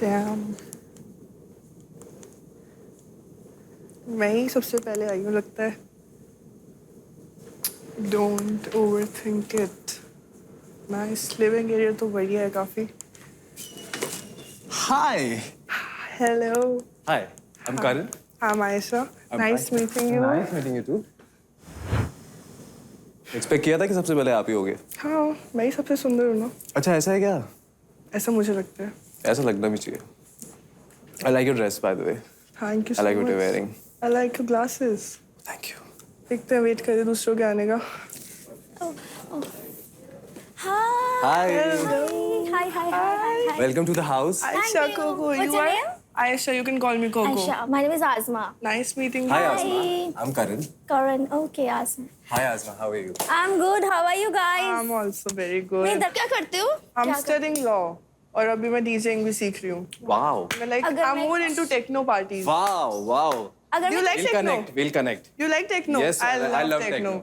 Damn. मैं ही सबसे पहले आई हूँ लगता है. Don't overthink it. Nice living area तो बढ़िया है काफी. Hi. Hello. Hi. I'm Karan. I'm Aisha. Nice meeting you. Nice meeting you too. Expect किया था कि सबसे पहले आप ही होगे. हाँ, मैं ही सबसे सुंदर हूँ ना. अच्छा ऐसा है क्या? ऐसा मुझे लगता है. ऐसा लगना भी चाहिए. I like your dress by the way. Thank you so I like what much. you're wearing. I like your glasses. Thank you. देखते हैं वेट करें दूसरों के आने का. Hi. Hi. Welcome to the house. Aisha, you. Coco, What's you your are? name? Aisha, you can call me Coco. Aisha. My name is Azma. Nice meeting you. Hi Asma. I'm Karan. Karan. Okay, Azma. Hi Asma. How are you? I'm good. How are you guys? I'm also very मैं good. इधर क्या करते हो? I'm क्या studying law और अभी मैं DJing भी सीख रही हूँ. Wow. मैं like अगर I'm मैं- more into techno parties. Wow. Wow. अगर You मैं- like We'll techno? connect. We'll connect. You like techno? Yes, I I love love techno. techno.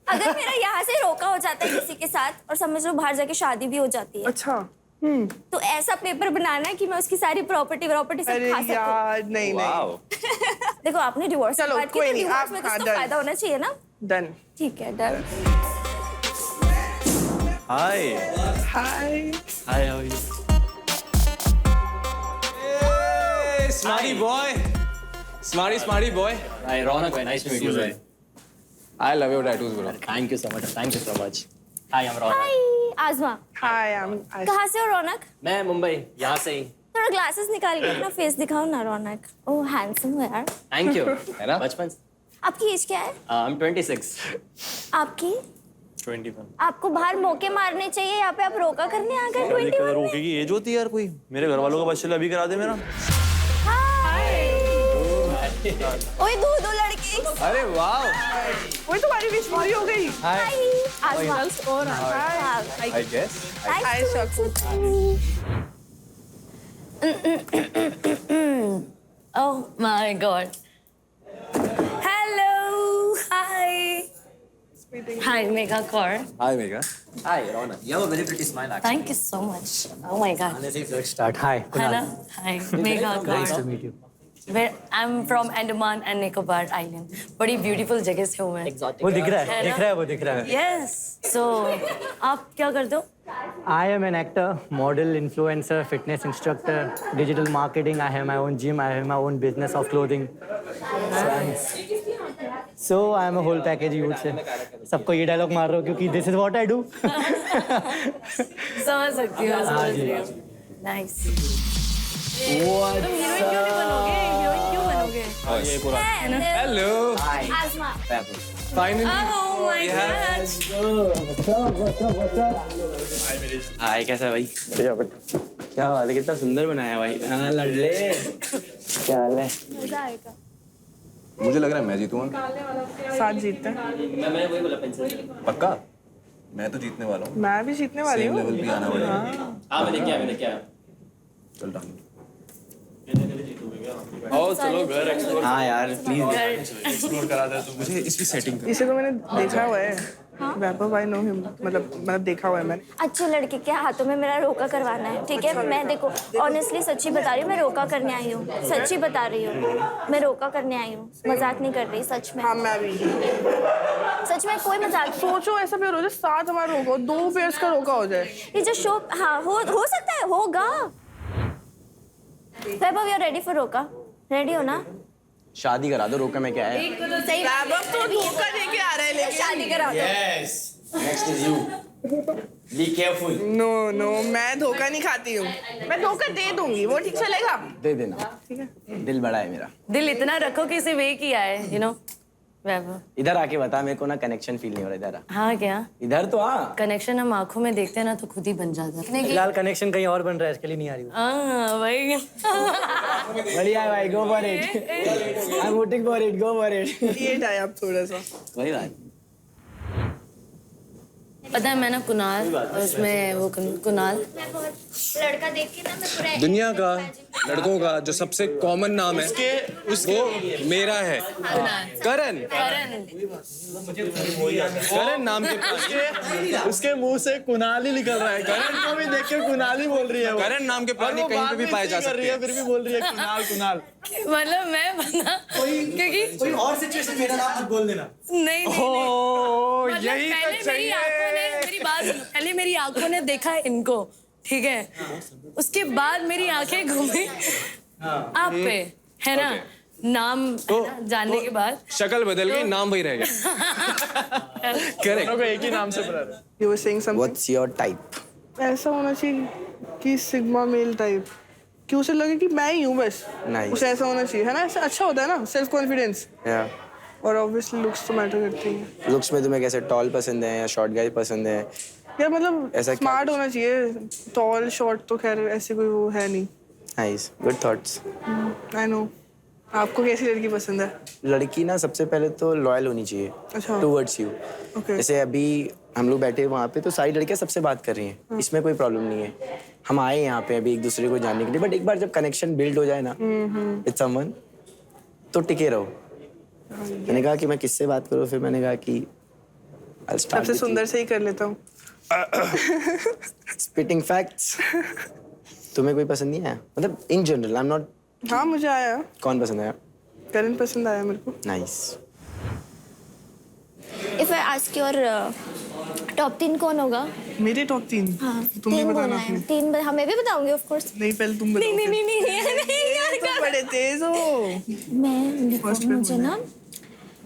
अगर मेरा यहाँ से रोका हो जाता है किसी के साथ और समझ लो बाहर जाके शादी भी हो जाती है अच्छा. तो ऐसा पेपर बनाना है कि मैं उसकी सारी प्रॉपर्टी सब अरे खा सकूं. यार नहीं नहीं. Wow. देखो आपने डिवोर्स की चलो, बात की कोई तो नहीं, डिवोर्स आप- में कुछ हाँ, तो done. फायदा होना चाहिए ना. Done. ठीक है done. Hi. Hi. Hi. How are you? Hey, smarty boy. Smarty boy. Hi, Ronak, bhai. Nice to meet you, bhai. I love your tattoos, bro. Thank you so much. Thank you so much. Hi, I'm Ronak. हाय आजमा. Hi, I'm Aisha. कहाँ से हो रौनक? मैं मुंबई यहाँ से ही. थोड़ा glasses निकाल के अपना फेस दिखाओ ना रौनक. ओह हैंडसम हो यार. Thank you. है ना? बचपन से. आपकी एज क्या है? I'm 26. आपकी? 21। आपको बाहर मौके मारने चाहिए. यहाँ पे आप रोका करने आ गए 21 में. रोके की एज होती है यार कोई. मेरे घर वालों का बस चले अभी करा दे मेरा. ओए दो लड़के. अरे वाह. वही तुम्हारी विश पूरी हो गई. हाय आजमा. और Hi. I guess. Aisha. Oh my god. Hello. Hi. Hi, Megha Kaur. Hi, Megha. Hi, Ronak. You have a very pretty smile, actually. Thank you so much. Oh my god. Let's start. Hi, Hello. Hi, Megha Nice to Kaur. meet you. Where I'm from Andaman and Nicobar Island. बड़ी beautiful जगह से हूँ मैं. Exotic. वो दिख रहा है है, ना? दिख रहा है, वो दिख रहा है. Yes. So आप क्या करते हो? I am an actor, model, influencer, fitness instructor, digital marketing. I have my own gym. I have my own business of clothing. So I am a whole package you would say. सबको ये dialogue मार रहा हूँ क्योंकि this is what I do. समझ सकती हूँ. समझ रही हूँ. Nice. तुम हीरोइन क्यों नहीं बनोगे? हीरोइन क्यों बनोगे? ये पूरा. Hello. आजमा. Finally. Oh my god. Hi, कैसा है भाई? क्या हाल है? कितना सुंदर बनाया भाई. हाँ लड़ले. क्या हाल है? मजा आएगा. मुझे लग रहा है मैं जीतूंगा. साथ जीतते हैं. मैं वही बोला पेंसिल. पक्का? मैं तो जीतने वाला हूँ. मैं भी जीतने वाली सेम हूँ. लेवल पे आना पड़ेगा. हाँ मैंने क्या. चल डाउन. ओ चलो घर एक्सप्लोर. हाँ यार प्लीज. एक्सप्लोर करा दे तो मुझे इसकी सेटिंग कर. इसे तो मैंने देखा हुआ है. वैभव आई नो हिम. मतलब देखा हुआ है मैंने. अच्छे लड़के के हाथों में मेरा रोका करवाना है. ठीक है. मैं देखो ऑनेस्टली सच्ची बता रही हूँ. मैं रोका करने आई हूँ. सच्ची बता रही हूँ. मैं रोका करने आई हूँ. मजाक नहीं कर रही. सच में. हाँ मैं भी. सच में कोई मजाक. सोचो ऐसा पेयर हो जाए 7 हमारा रोका हो 2 पेयर्स का रोका हो जाए. ये जो शो हाँ हो सकता है. होगा. वैभव यू आर रेडी फॉर रोका? रेडी हो ना? शादी करा दो. रोका में क्या है? सही. वैभव तो धोखा देके आ रहा है लेकिन. शादी करा दो. Yes. Next is you. Be careful. No मैं धोखा नहीं खाती हूँ. मैं धोखा दे दूंगी. वो ठीक चलेगा. दे देना. ठीक है. दिल बड़ा है मेरा. दिल इतना रखो कि सिर्फ एक ही आए. यू नो वैभव. इधर आके बता. मेरे को ना कनेक्शन फील नहीं हो रहा. इधर आ. हाँ क्या? इधर तो आ. कनेक्शन हम आंखों में देखते हैं ना तो खुद ही बन जाता है. फिलहाल कनेक्शन कहीं और बन रहा है, इसके लिए नहीं आ रही हूँ. हाँ भाई. बढ़िया है भाई. Go for it. I'm voting for it. Go for it. ये टाइम आप थोड़ा सा. वही बात. पता है मैं ना कुणाल उसमें वो कुणाल लड़का देख के ना मैं पूरा दुनिया का लड़कों का जो सबसे कॉमन नाम है वो मेरा है, करण। करण नाम के उसके मुंह से कुणाल ही निकल रहा है। करण को भी देख के कुणाल ही बोल रही है। करण नाम के प्राणी कहीं पे भी पाए जा सकते हैं। फिर भी बोल रही है कुणाल कुणाल। मतलब मैं बना क्योंकि कोई और सिचुएशन मेरा नाम मत बोल देना। नहीं मतलब यही तो पहले मेरी चाहिए। आंखों ने मेरी बात सुनो, पहले मेरी आंखों ने देखा इनको, ठीक है, उसके बाद मेरी आंखें घूमी आप पे, है ना, नाम है ना, जानने के बाद शक्ल बदल गई, नाम वही रह गया। करेक्ट। एक ही नाम से बुला रहे। You were saying something? What's your type? ऐसा होना चाहिए कि सिग्मा मेल टाइप, कि उसे लगे कि मैं ही हूँ बस। Nice. उसे ऐसा होना चाहिए, है ना? ऐसा अच्छा होता है ना, सेल्फ कॉन्फिडेंस। Yeah. और ऑब्वियसली लुक्स तो मैटर करती हैं। लुक्स में तुम्हें कैसे टॉल पसंद है या शॉर्ट गाय पसंद है? यार मतलब ऐसा क्या? स्मार्ट होना चाहिए, टॉल शॉर्ट तो खैर ऐसे कोई वो है नहीं। Nice, good thoughts. I know. आपको कैसी लड़की पसंद है? लड़की ना सबसे पहले तो लॉयल होनी चाहिए अच्छा। Towards you. Okay. जैसे अभी हम लोग बैठे वहाँ पे तो सारी लड़कियाँ सबसे बात कर रही हैं, इसमें कोई प्रॉब्लम नहीं है। हम आए यहाँ पे अभी एक दूसरे को जानने के लिए, बट एक बार जब कनेक्शन बिल्ड हो जाए ना विद समवन तो टिके रहो। मैंने कहा कि मैं किससे बात करूँ, फिर मैंने कहा कि I'll start सबसे with you. सुंदर से ही कर लेता हूँ। Spitting facts. तुम्हें कोई पसंद नहीं आया? मतलब in general, I am not. हाँ मुझे आया, कौन पसंद आया? करण पसंद आया मेरे को। Nice. If I ask your top 3 कौन होगा? मेरे टॉप 3? हाँ, तुम भी 3 बताना बोलना है। अपने। 3 हमें भी बताऊंगी ऑफ कोर्स। नहीं पहले तुम बताओ। नहीं नहीं नहीं नहीं नहीं यार तुम बड़े तेज हो। मैं देखो, First पे मुझे ना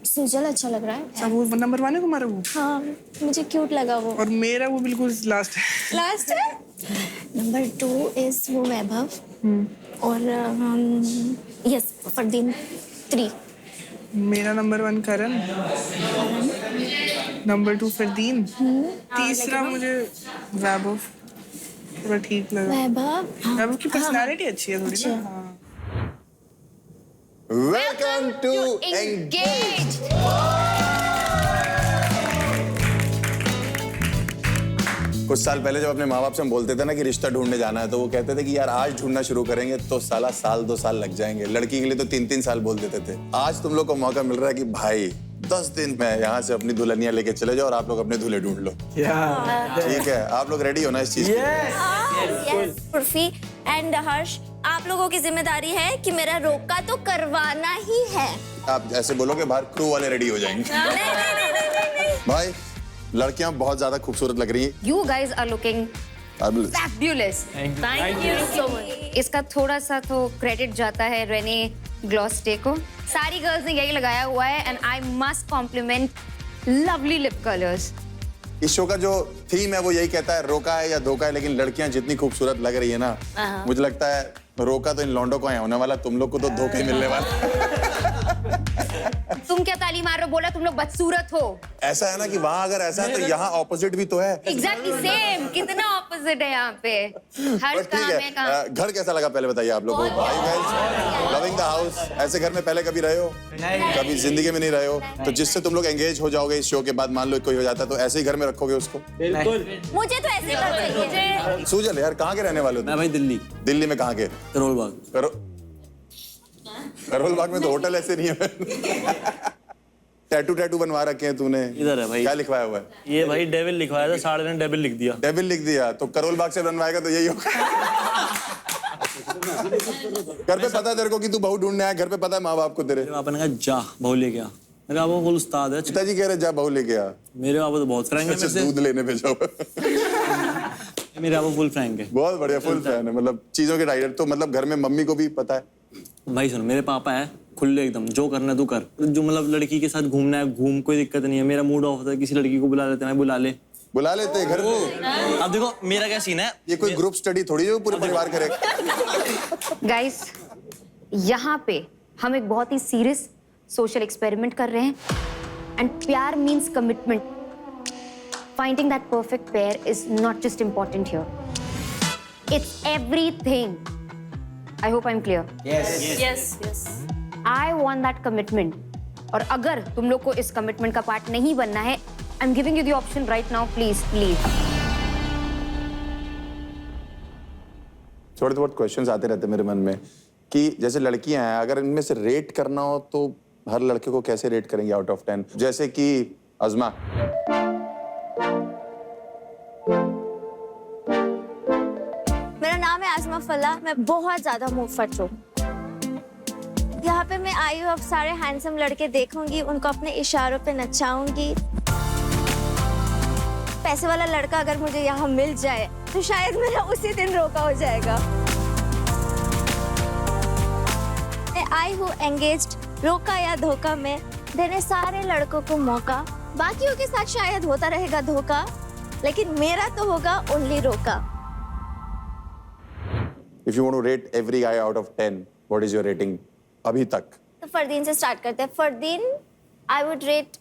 सुजल अच्छा लग रहा है। अच्छा वो नंबर 1 है तुम्हारा वो? हाँ मुझे क्यूट लगा वो। और मेरा वो बिल्कुल लास्ट है। लास्ट है। नंबर 2 इज वो वैभव और यस फरदीन 3। मेरा नंबर 1 करण, नंबर 2 फरदीन, तीसरा मुझे वैभव थोड़ा ठीक लगा। वैभव वैभव की पर्सनालिटी अच्छी है थोड़ी ना। हाँ। Welcome to engage. कुछ साल पहले जब अपने माँ बाप से हम बोलते थे ना कि रिश्ता ढूंढने जाना है, तो वो कहते थे कि यार आज ढूंढना शुरू करेंगे तो साला साल 2 साल लग जाएंगे। लड़की के लिए तो 3-3 साल बोल देते थे। आज तुम लोग को मौका मिल रहा है कि भाई 10 दिन में यहाँ से अपनी दुल्हनिया लेके चले जाओ और आप लोग अपने दूल्हे ढूंढ लो। ठीक है, आप लोग रेडी हो ना इस चीज के लिए? यस उर्फी एंड हर्ष, आप लोगों की जिम्मेदारी है कि मेरा रोका तो करवाना ही है। आप ऐसे बोलोगे बाहर क्रू वाले रेडी हो जाएंगे। नहीं। भाई लड़कियां बहुत ज्यादा खूबसूरत लग रही हैं। You guys are looking Fabulous. fabulous. Thank you so much. इसका थोड़ा सा तो क्रेडिट जाता है रेने ग्लॉस्टे को। सारी गर्ल्स ने यही लगाया हुआ है and I must compliment lovely lip colours. इस शो का जो थीम है वो यही कहता है रोका है या धोखा है, लेकिन लड़कियां जितनी खूबसूरत लग रही है ना, मुझे लगता है रोका तो इन लौंडों को है होने वाला, तुम लोग को तो धोखे ही मिलने वाला। तुम क्या ताली मार रहे हो? बोला तुम लोग बदसूरत हो। ऐसा है ना कि वहाँ अगर ऐसा है तो यहाँ ऑपोजिट भी तो है। एग्जैक्टली सेम, कितना ऑपोजिट है यहाँ पे। हर बट ठीक काम है काम। है, घर कैसा लगा पहले बताइए आप लोगों को? भाई गाइस लविंग द हाउस। ऐसे घर में पहले कभी रहे हो? कभी जिंदगी में नहीं रहे हो? तो जिससे तुम लोग एंगेज हो जाओगे इस शो के बाद, मान लो कोई हो जाता है, तो ऐसे ही घर में रखोगे उसको? मुझे तो ऐसे कर चाहिए। सूजल यार, कहाँ के रहने वाले हो? मैं भाई दिल्ली, दिल्ली में कहाँ के? करोल बाग। करोल बाग में तो होटल ऐसे नहीं है। टैटू बनवा रखे हैं तूने? इधर है भाई। क्या लिखवाया हुआ है? ये भाई डेविल लिखवाया था, साढ़े ने डेविल लिख दिया। डेविल लिख दिया तो करोल बाग से बनवाएगा तो यही होगा। घर पे पता है तेरे को कि तू बहू ढूंढने आया? घर पे पता है माँ बाप को तेरे? मेरे पापा ने कहा जा बहू लेके आ। मेरे पापा फुल उस्ताद है। पिताजी कह रहे जा बहू लेके आ। मेरे पापा तो बहुत फ्रैंक है मेरे से। दूध लेने पे जाओ। मेरे पापा फुल फ्रैंक है। बहुत बढ़िया, फुल फैन है, मतलब चीजों के डाइटर। तो मतलब घर में मम्मी को भी पता है? भाई सुनो, मेरे पापा है खुले एकदम, जो करना है तू कर। जो मतलब लड़की के साथ घूमना है घूम, कोई दिक्कत नहीं है। मेरा मूड ऑफ होता है, किसी लड़की को बुला लेते हैं, मैं बुला लेते हैं घर पे। अब देखो मेरा क्या सीन है, ये कोई ग्रुप स्टडी थोड़ी है जो पूरे परिवार करेगा। गाइस यहाँ पे हम एक बहुत ही सीरियस सोशल एक्सपेरिमेंट कर रहे हैं एंड प्यार means commitment. Finding that perfect pair is not just important here, it's everything. I hope I am clear. Yes I want that commitment. और अगर तुम लोग को इस कमिटमेंट का पार्ट नहीं बनना है, I am giving you the option right now, please leave. थोड़े बहुत क्वेश्चंस आते रहते मेरे मन में कि जैसे लड़कियां हैं, अगर इनमें से रेट करना हो तो हर लड़के को कैसे रेट करेंगे आउट ऑफ 10? जैसे कि अज़मा। मेरा नाम है आज़मा फला, मैं बहुत ज्यादा मुफ्त हूँ। यहाँ पे मैं आई हूँ, अब सारे हैंडसम लड़के देखूंगी, उनको अपने इशारों पे नचाऊंगी। पैसे वाला लड़का अगर मुझे यहाँ मिल जाए तो शायद मेरा उसी दिन रोका हो जाएगा। मैं आई हूँ एंगेज्ड, रोका या धोखा में देने सारे लड़कों को मौका। बाकियों के साथ शायद होता रहेगा धोखा, लेकिन मेरा तो होगा ओनली रोका। If you want to rate every guy out of 10, what is your rating अभी तक? तो फरदीन से स्टार्ट करते हैं। Fardeen, I would rate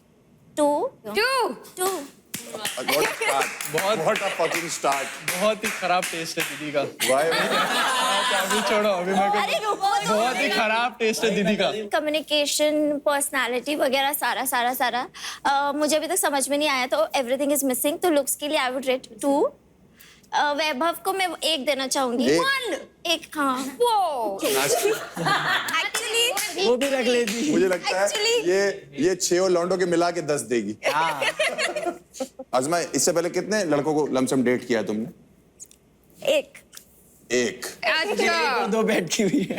2. 2. What a fucking start. बहुत ही खराब टेस्ट है दीदी का। Why? अभी छोड़ो, अभी मेरे को अरे रुको, बहुत ही खराब टेस्ट है दीदी का। कम्युनिकेशन, पर्सनालिटी वगैरह सारा मुझे अभी तक समझ में नहीं आया, तो एवरीथिंग इज मिसिंग। तो लुक्स के लिए आई वुड रेट 2। वैभव को मैं 1 देना चाहूंगी। 1 हाँ। एक्चुअली वो भी रख लेती। मुझे लगता है ये 6 और लौंडों के मिला के 10 देगी। अज़मा, इससे पहले कितने लड़कों को लमसम डेट किया तुमने? 1। अच्छा 2 बैठ की हुई है।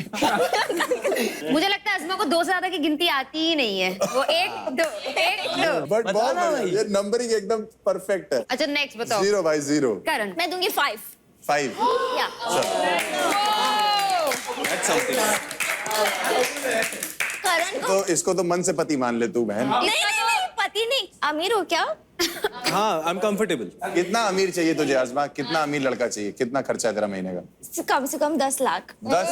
मुझे लगता है अज़मा को 2 से ज्यादा की गिनती आती ही नहीं है। वो 1 2 1 2। बट बहुत ये नंबरिंग एकदम परफेक्ट है। अच्छा नेक्स्ट बताओ। 0 by 0। करण। मैं दूंगी 5। 5। या That's something. करण को तो इसको तो मन से पति मान ले तू बहन। नहीं, पति नहीं। अमीर हो क्या? हाँ, I'm comfortable. कितना अमीर चाहिए तुझे अज़मा? कितना अमीर लड़का चाहिए? कितना खर्चा है तेरा महीने का? कम से कम 10 लाख। 10?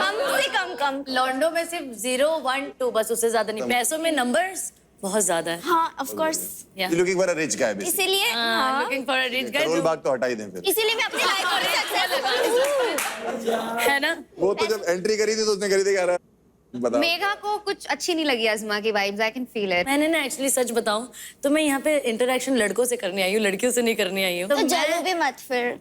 कम से कम। लॉन्डो में सिर्फ 0 1 2 बस, उससे ज्यादा नहीं। पैसों में नंबर्स बहुत ज्यादा है। हाँ, of course. You looking for a rich guy basically. इसीलिए हाँ, looking for a rich guy. Karol Bagh तो हटा ही दें फिर। इसीलिए मैं अपनी लाइफ में सक्सेस है ना? वो तो जब एंट्री करी थी तो उसने करी थी, कह रहा है बता। मेघा को कुछ अच्छी नहीं लगी अज़मा की vibes. I can feel it. मैंने ना एक्चुअली सच बताऊं तो मैं यहाँ पे इंटरेक्शन लड़कों से करने आई हूँ, लड़कियों से नहीं करने आई हूँ। तो जलो भी मत फिर।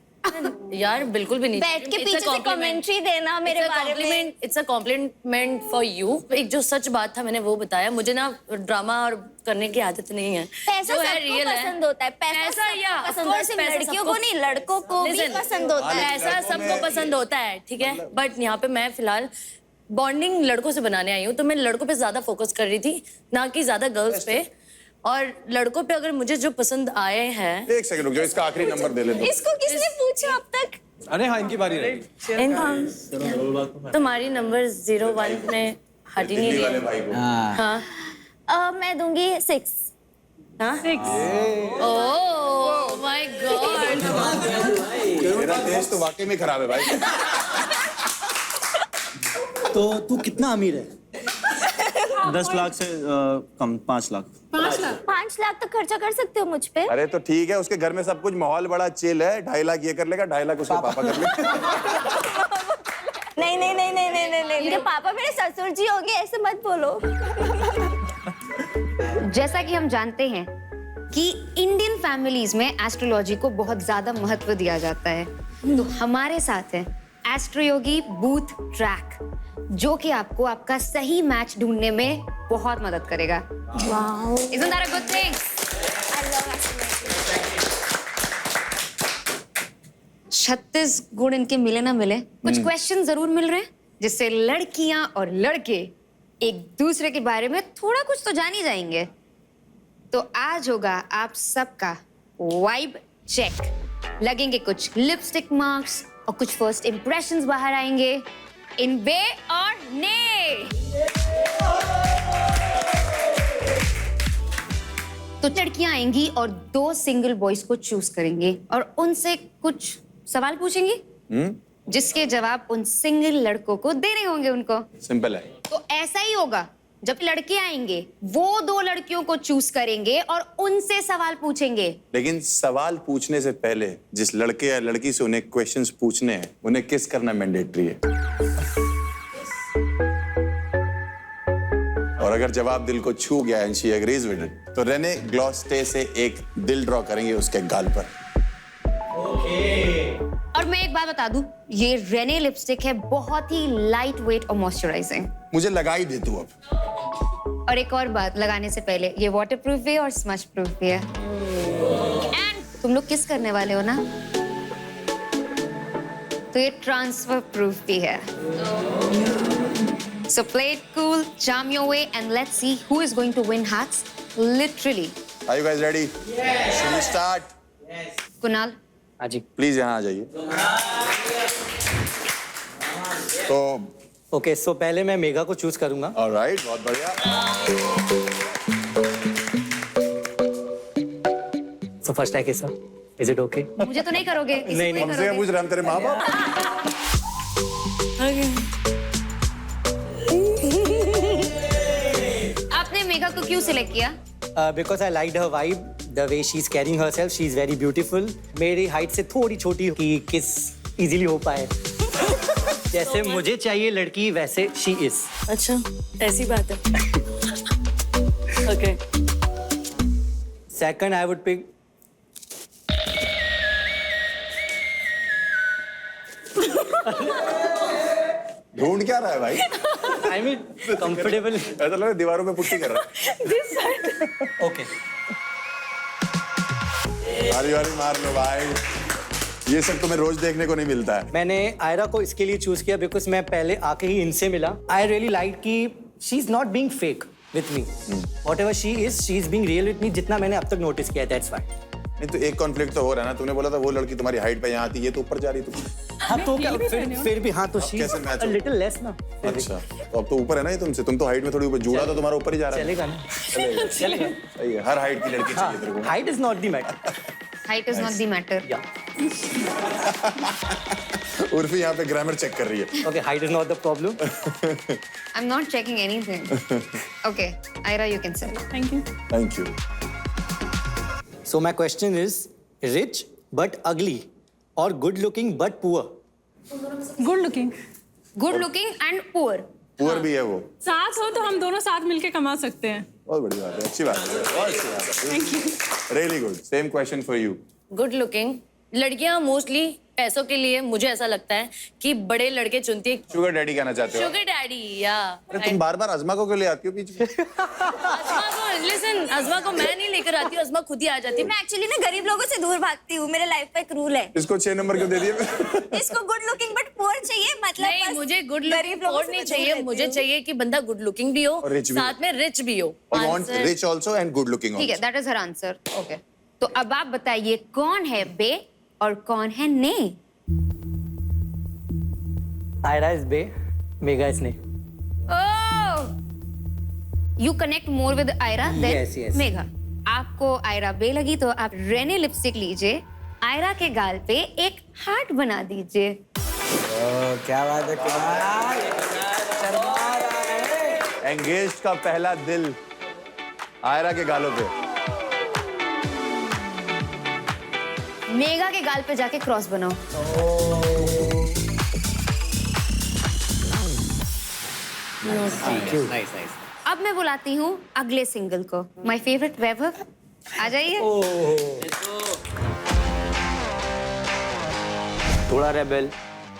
यार बिल्कुल भी नहीं। बैठ के पीछे से कमेंट्री देना मेरे बारे में। It's a compliment for you. एक जो सच बात था मैंने वो बताया। मुझे ना ड्रामा और करने की आदत नहीं है। पैसा जो है सबको रियल पसंद होता है। पैसा या पसंद होता है, सिर्फ लड़कियों को नहीं, लड़कों को भी पसंद होता है। पैसा सबको पसंद होता है, ठीक है। बट यहाँ पे मैं फिलहाल बॉन्डिंग लड़कों से बनाने आई हूँ, तो मैं लड़कों पे ज्यादा फोकस कर रही थी, ना कि ज्यादा गर्ल्स पे। और लड़कों पे अगर मुझे जो पसंद आए हैं। 1 सेकंड रुक जाओ, इसका आखिरी नंबर दे ले दो। इसको किसने पूछा अब तक? अरे हाँ, इनकी बारी रही। तुम्हारी नंबर 0 1 ने हट ही नहीं दिल्ली वाले दिया। भाई को। हाँ मैं दूंगी 6। हाँ 6। Oh my God. मेरा टेस्ट तो वाकई में खराब है भाई। तो तू कितना अमीर है? 10 लाख से कम। 5 लाख। 5 लाख तक खर्चा कर सकते हो मुझ पे? अरे तो ठीक है, उसके घर में सब कुछ माहौल बड़ा चिल है। 2.5 लाख ये कर लेगा, 2.5 लाख उसके पापा कर लेगा। नहीं। मेरे पापा मेरे ससुर जी होंगे, ऐसे मत बोलो। जैसा कि हम जानते हैं कि इंडियन फैमिलीज में एस्ट्रोलॉजी को बहुत ज्यादा महत्व दिया जाता है, तो हमारे साथ है एस्ट्रोयोगी बूथ ट्रैक, जो कि आपको आपका सही मैच ढूंढने में बहुत मदद करेगा। Wow, Isn't that a good thing? I love astrology. 36 गुण इनके मिले ना मिले, कुछ क्वेश्चन जरूर मिल रहे हैं, जिससे लड़कियां और लड़के एक दूसरे के बारे में थोड़ा कुछ तो जान ही जाएंगे। तो आज होगा आप सबका वाइब चेक। लगेंगे कुछ लिपस्टिक मार्क्स और कुछ फर्स्ट इंप्रेशंस बाहर आएंगे। इन बे और ने। तो लड़कियां आएंगी और 2 सिंगल बॉयज को चूज करेंगे और उनसे कुछ सवाल पूछेंगी, जिसके जवाब उन सिंगल लड़कों को देने होंगे उनको। सिंपल है। तो ऐसा ही होगा, जब लड़के आएंगे वो 2 लड़कियों को चूज करेंगे और उनसे सवाल पूछेंगे। लेकिन सवाल पूछने से पहले जिस लड़के या लड़की से उन्हें क्वेश्चंस पूछने हैं, उन्हें किस करना मैंडेटरी है। और अगर जवाब दिल को छू गया and she agrees with it, तो रेने ग्लॉस स्टे से एक दिल ड्रॉ करेंगे उसके गाल पर। और मैं एक बात बता दूं, ये रेने लिपस्टिक है, बहुत ही लाइट वेट और मॉइस्चराइजिंग। मुझे लगा ही दे तू अब। और एक और बात, लगाने से पहले ये वाटरप्रूफ भी है और स्मच प्रूफ भी है। एंड तुम लोग किस करने वाले हो ना, तो ये ट्रांसफर प्रूफ भी है। So play it cool, charm your way, and let's see who is going to win hearts. Literally. Are you guys ready? Yes. Should we start? Kunal, हाँ जी। प्लीज यहाँ आ जाइए। तो ओके, सो पहले मैं मेघा को चूज करूंगा। ऑलराइट, बहुत बढ़िया। सो फर्स्ट है किसा, इज इट ओके? मुझे तो नहीं करोगे? नहीं, नहीं, हमसे क्या पूछ रहे हम तेरे माँ बाप? आपने मेघा को क्यों सिलेक्ट किया? Because I like her vibe, the way she is carrying herself, she is very beautiful. मेरी हाइट से थोड़ी छोटी कि किस इजीली हो पाए। जैसे मुझे चाहिए लड़की वैसे शी इज। अच्छा, ऐसी बात है। Okay. Second I would pick ढूंढ क्या रहा है भाई? I mean comfortable. ऐसा लग रहा है दीवारों में पुट्टी कर रहा है। ओके, वारी वारी मार लो भाई, ये सब तुम्हें रोज देखने को नहीं मिलता है। मैंने आयरा को इसके लिए चूज किया बिकॉज मैं पहले आके ही इनसे मिला। आई रियली लाइक कि she is not being fake with me, whatever she is being real with me, जितना मैंने अब तक नोटिस किया, दैट्स व्हाई। नहीं तो एक कॉन्फ्लिक्ट तो हो रहा है ना, तूने बोला था वो लड़की तुम्हारी हाइट पे यहाँ आती है तो ऊपर जा रही तुम। हाँ तो क्या फिर भी हाँ तो शी कैसे मैच अ लिटिल लेस ना। अच्छा, तो अब तो ऊपर है ना ये तुमसे, तुम तो हाइट में थोड़ी ऊपर, जूड़ा तो तुम्हारा ऊपर ही जा रहा है। चलेगा ना, चलेगा। सही है, हर हाइट की लड़की चाहिए तेरे को। Height is not the matter. Height is not the matter. Urfi यहाँ पे ग्रामर चेक कर रही है। Okay, height is not the problem. I'm not checking anything. Okay, Ira, you can say. Thank you. Thank you. So my question is, rich but ugly or good looking but poor? Good looking. Good looking and poor. Poor भी है वो। साथ हो तो हम दोनों साथ मिलके कमा सकते हैं। बहुत बड़ी बात है, अच्छी बात है, बहुत अच्छी बात है। Thank you. Really good. Same question for you. Good looking लड़कियां मोस्टली पैसों के लिए, मुझे ऐसा लगता है कि बड़े लड़के चुनती है। शुगर डैडी कहना चाहते हो? शुगर डैडी या अरे तुम बार-बार अज़मा को क्यों ले आती हो बीच में? अज़मा को मैं नहीं लेकर आती हूँ, अज़मा खुद ही आ जाती है। मैं एक्चुअली ना गरीब लोगों से दूर भागती हूँ, मेरे लाइफ का एक रूल है। इसको 6 नंबर क्यों दे दिए? इसको गुड लुकिंग बट पुअर चाहिए, मतलब नहीं, बस मुझे गुड गरीब लोगों लुकिंग से नहीं मैं दूर चाहिए, रहती मुझे हूँ। चाहिए कि बंदा गुड लुकिंग भी हो, और rich भी हो। साथ में रिच भी हो। I want rich also and good looking ठीक है, also. that is her answer. Okay. तो अब आप बताइए कौन है बे और कौन है ने? Ira is Bay, Megha is Ne. Oh! You connect more with Ira than Yes. Megha. आपको आयरा बे लगी तो आप रेने लिपस्टिक लीजिए, आयरा के गाल पे एक हार्ट बना दीजिए। क्या बात है कुमार। Engaged का पहला दिल आयरा के गालों पे। मेघा के गाल पे जाके क्रॉस बनाओ। अब मैं बुलाती हूँ अगले सिंगल को, माय फेवरेट वैभव, आ जाइए। थोड़ा रेबल,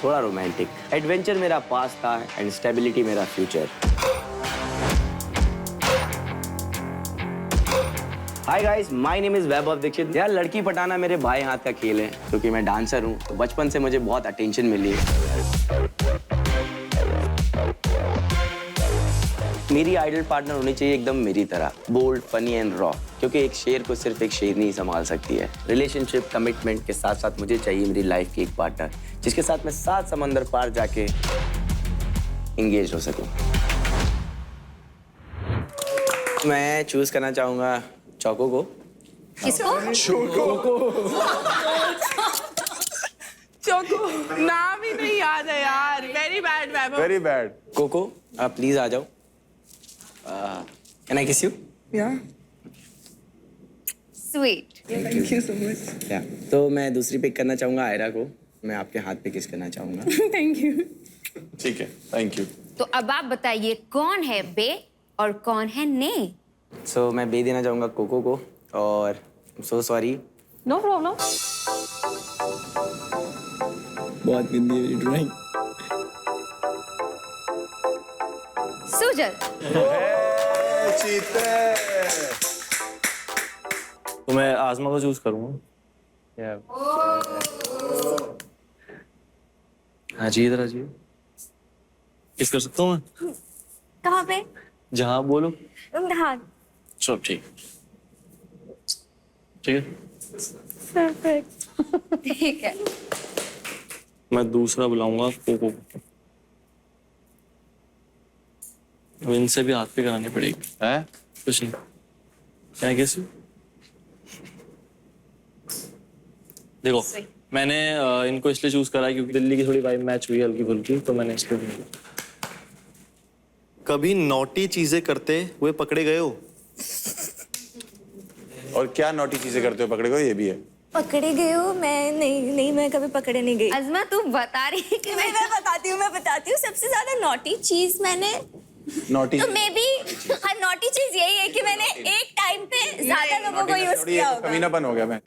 थोड़ा रोमांटिक। एडवेंचर मेरा पास था एंड स्टेबिलिटी मेरा फ्यूचर। Hi guys, my name is Vaibhav Dixit. यार लड़की पटाना मेरे भाई हाथ का खेल है, क्योंकि मैं डांसर हूँ तो बचपन से मुझे बहुत अटेंशन मिली है। मेरी आइडल पार्टनर होनी चाहिए एकदम मेरी तरह, बोल्ड, फनी एंड रॉ, क्योंकि एक शेर को सिर्फ एक शेर नहीं संभाल सकती है। रिलेशनशिप कमिटमेंट के साथ साथ मुझे चाहिए मेरी लाइफ की एक पार्टनर जिसके साथ मैं 7 समंदर पार जाके एंगेज हो सकूं। मैं चूज करना चाहूंगा चौको को। किसको? चोको नाम ही नहीं याद है यार, very bad Vaibhav. Very bad. Coco please आ जाओ। Can I kiss you? Yeah. Sweet. Thank you so much. तो मैं दूसरी पिक करना चाहूंगा आयरा को। मैं आपके हाथ पे किस करना चाहूंगा। Thank you. ठीक है, थैंक यू। तो अब आप बताइए कौन है बे और कौन है ने? सो मैं बे देना चाहूंगा कोको को और सो सॉरी। No problem. बहुत गंदी है मेरी ड्राइंग। सुजल। तो मैं आज़मा को चूज करूँगा। हाँ जी, इधर आ जाइए। किस कर सकता हूँ मैं? कहाँ पे? जहाँ बोलो। हाँ। चलो ठीक है। परफेक्ट। ठीक है। मैं दूसरा बुलाऊंगा कोको को। अब इनसे भी हाथ पे करानी पड़ेगी। हैं? कुछ नहीं। क्या कैसे? देखो, मैंने इनको इसलिए चूज करा क्योंकि दिल्ली की थोड़ी वाइब मैच हुई हल्की फुल्की, तो मैंने इसको कभी नॉटी चीजें करते हुए पकड़े गए हो? और क्या नॉटी चीजें करते हो पकड़े को, ये भी है। पकड़े गए हो? मैं मैं कभी पकड़े नहीं गई। अज़मा तू बता रही है कि मैं बताती हूँ सबसे ज्यादा नॉटी चीज मैंने नॉटी तो मे बी हाँ नॉटी चीज यही है कि मैंने एक टाइम पे ज्यादा लोगों को यूज किया होगा। कमीनापन हो गया मैं।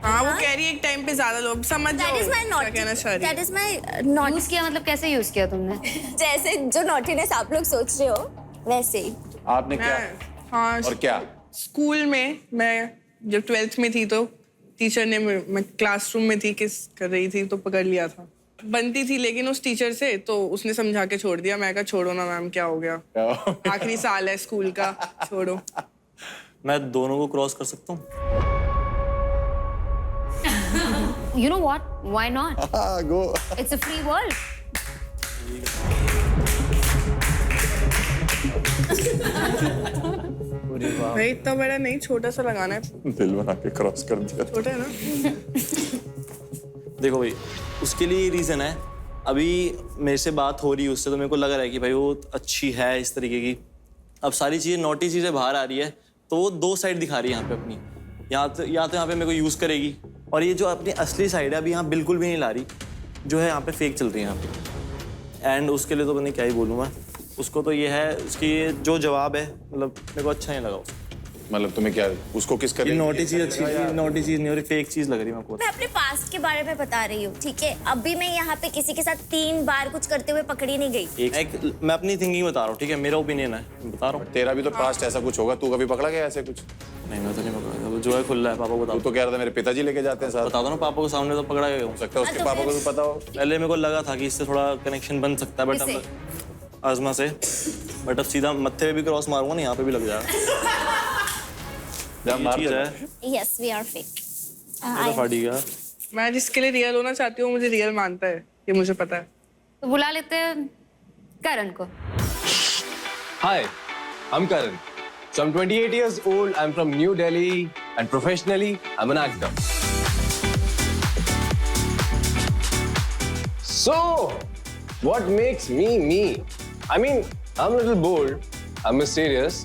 हाँ वो कह रही है एक टाइम पे ज्यादा लोग समझ जाओ That is my क्या कहना चाह रही है। That is my naughty। Use किया मतलब कैसे यूज किया तुमने? जैसे जो नॉटीनेस आप लोग सोच रहे हो वैसे ही। आपने क्या हाँ और क्या? स्कूल में मैं जब 12th में थी तो टीचर ने मैं क्लासरूम में थी किस कर रही थी तो पकड़ लिया था। बनती थी लेकिन उस टीचर से, तो उसने समझा के छोड़ दिया। मैं कहा छोड़ो ना मैम, क्या हो गया, आखिरी साल है स्कूल का, छोड़ो। मैं दोनों को क्रॉस कर सकता हूँ। You know what? Why not? Go. It's a free world. भाई इतना बड़ा नहीं, छोटा सा लगाना है। दिल बना के क्रॉस कर दिया। छोटा है ना। देखो भाई, उसके लिए रीजन है, अभी मेरे से बात हो रही है उससे, तो मेरे को लग रहा है कि भाई वो अच्छी है इस तरीके की। अब सारी चीजें नॉटी चीजें बाहर आ रही है, तो वो दो साइड दिखा रही है यहाँ पे अपनी। या तो यहाँ पे मेरे को यूज करेगी, और ये जो अपनी असली साइड है अभी यहाँ बिल्कुल भी नहीं ला रही, जो है यहाँ पे फेक चल रही है यहाँ पे। एंड उसके लिए तो मैंने क्या ही बोलूँ मैं उसको, तो ये है उसकी जो जवाब है, मतलब मेरे को अच्छा नहीं लगा उसको। मतलब तुम्हें क्या उसको किस कर नॉटी चीज अच्छी थी, नॉटी चीज नहीं, और फेक चीज लग रही है मेरे को। मैं अपने पास्ट के बारे में बता रही हूँ, ठीक है। अभी मैं यहाँ पे किसी के साथ 3 बार कुछ करते हुए पकड़ी नहीं गई। मैं अपनी थिंकिंग बता रहा हूँ, ठीक है, मेरा ओपिनियन है, बता रहा हूँ। तेरा भी तो पास्ट ऐसा कुछ होगा, तू कभी पकड़ा गया ऐसे कुछ? नहीं, मैं तो नहीं पकड़ा, जो है खुला है। पापा को तू तो कह रहा था मेरे पिताजी लेके जाते हैं साथ। बता दो ना, पापा को सामने तो पकड़ा गया हो सकता है, उसके पापा को भी पता हो। पहले मेरे को लगा था कि इससे थोड़ा कनेक्शन बन सकता है, बट अब आज़मा से, बट अब सीधा मत्थे पे भी क्रॉस मारूंगा ना, यहाँ पे भी लग जाएगा। Yes, we are fake. मैं जिसके लिए रियल होना चाहती हूँ मुझे रियल मानता है, ये मुझे पता है। तो बुला लेते हैं करण को। Hi, I'm Karan. So I'm 28 years old. I'm from New Delhi, and professionally, I'm an actor. So, what makes me me? I mean, I'm a little bold, I'm mysterious,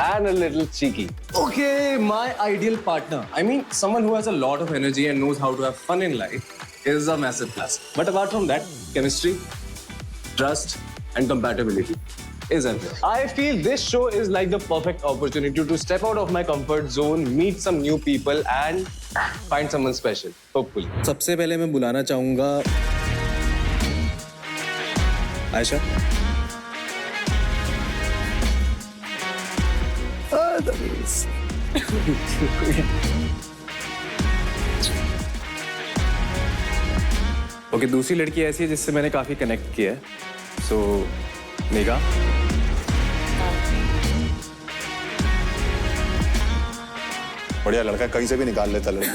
and a little cheeky. Okay, my ideal partner. I mean, someone who has a lot of energy and knows how to have fun in life is a massive plus. But apart from that, chemistry, trust, and compatibility is everything. I feel this show is like the perfect opportunity to step out of my comfort zone, meet some new people, and find someone special, hopefully. सबसे पहले मैं बुलाना चाहूँगा Ayesha. Okay, दूसरी लड़की ऐसी है जिससे मैंने काफी कनेक्ट किया है, सो मेगा। बढ़िया लड़का, कहीं से भी निकाल लेता लड़का।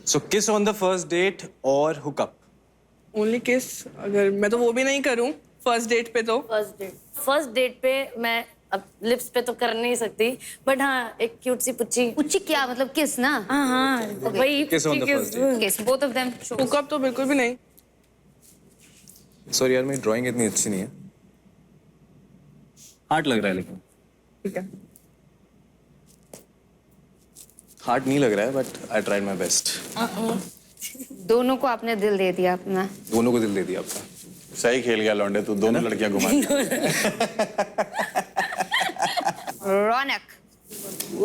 So kiss on the first date और hookup? ओनली किस, अगर मैं तो वो भी नहीं करूँ फर्स्ट डेट पे। तो फर्स्ट डेट पे मैं अब लिप्स पे तो कर नहीं सकती, बट हाँ एक क्यूट सी पुच्ची। पुच्ची क्या मतलब? किस ना? हाँ वही Kiss on the first date. किस, both of them. हुकअप तो बिल्कुल भी नहीं। सॉरी यार, मेरी ड्राइंग इतनी अच्छी नहीं है, हार्ड लग रहा है, लेकिन ठीक है। हार्ड नहीं लग रहा है, but I tried my best. दोनों को आपने दिल दे दिया अपना। दोनों को दिल दे दिया आपका। सही खेल गया लौंडे, तू दोनों लड़कियां घुमा दिया। रौनक, The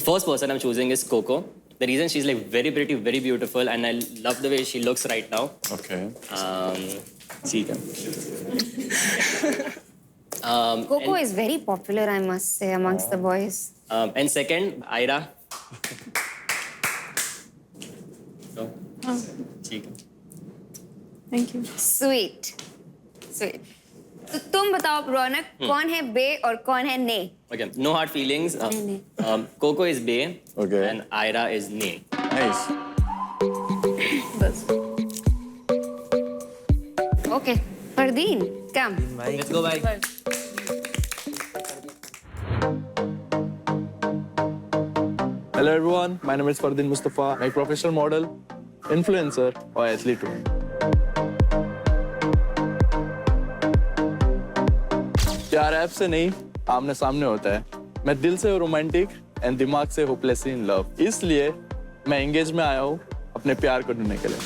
first person I'm choosing is Coco. The reason she's like very pretty, very beautiful, and I love the way she looks right now. Okay. ठीक है. Coco is very popular, I must say, amongst the boys. And second, Ira. So, ठीक है. Thank you. Sweet. Sweet. तो तुम बताओ रौनक, कौन है बे और कौन है ने? Okay, no hard feelings. Coco is Bay. Okay. And Ira is Ne. Nice. Okay. Fardeen, come. Let's go, bye. Hello everyone, my name is Fardeen Mustafa. I'm a professional model, influencer और athlete हूँ. प्यार app से नहीं, आमने सामने होता है. मैं दिल से रोमांटिक एंड दिमाग से होपलेसली इन लव. इसलिए मैं एंगेज में आया हूँ अपने प्यार को ढूंढने के लिए.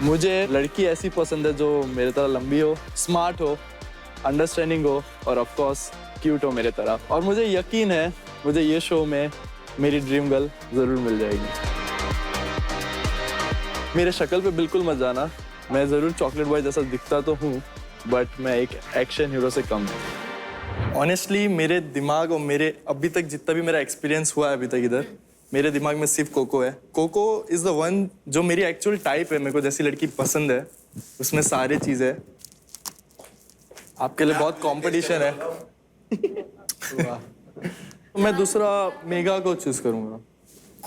मुझे लड़की ऐसी पसंद है जो मेरे तरह लंबी हो, स्मार्ट हो, अंडरस्टैंडिंग हो और ऑफ कोर्स क्यूट हो मेरे तरह. और मुझे यकीन है मुझे ये शो में मेरी ड्रीम गर्ल जरूर मिल जाएगी. मेरे शक्ल पे बिल्कुल मत जाना. मैं जरूर चॉकलेट बॉय जैसा दिखता तो हूँ, बट मैं एक एक्शन हीरो से कम हूँ. ऑनेस्टली मेरे दिमाग और मेरे अभी तक जितना भी मेरा एक्सपीरियंस हुआ है अभी तक इधर, मेरे दिमाग में सिर्फ कोको है. कोको इज द वन जो मेरी एक्चुअल टाइप है. मेरे को जैसी लड़की पसंद है उसमें सारी चीजें है. आपके लिए बहुत कंपटीशन है. मैं दूसरा मेगा को चूज करूंगा.